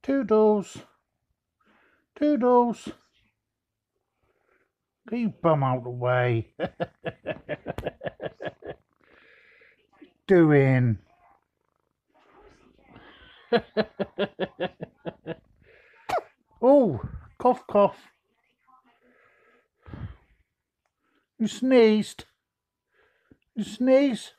Toodles. Toodles. Get your bum out of the way. Doing. Oh, cough, cough. You sneezed. You sneeze.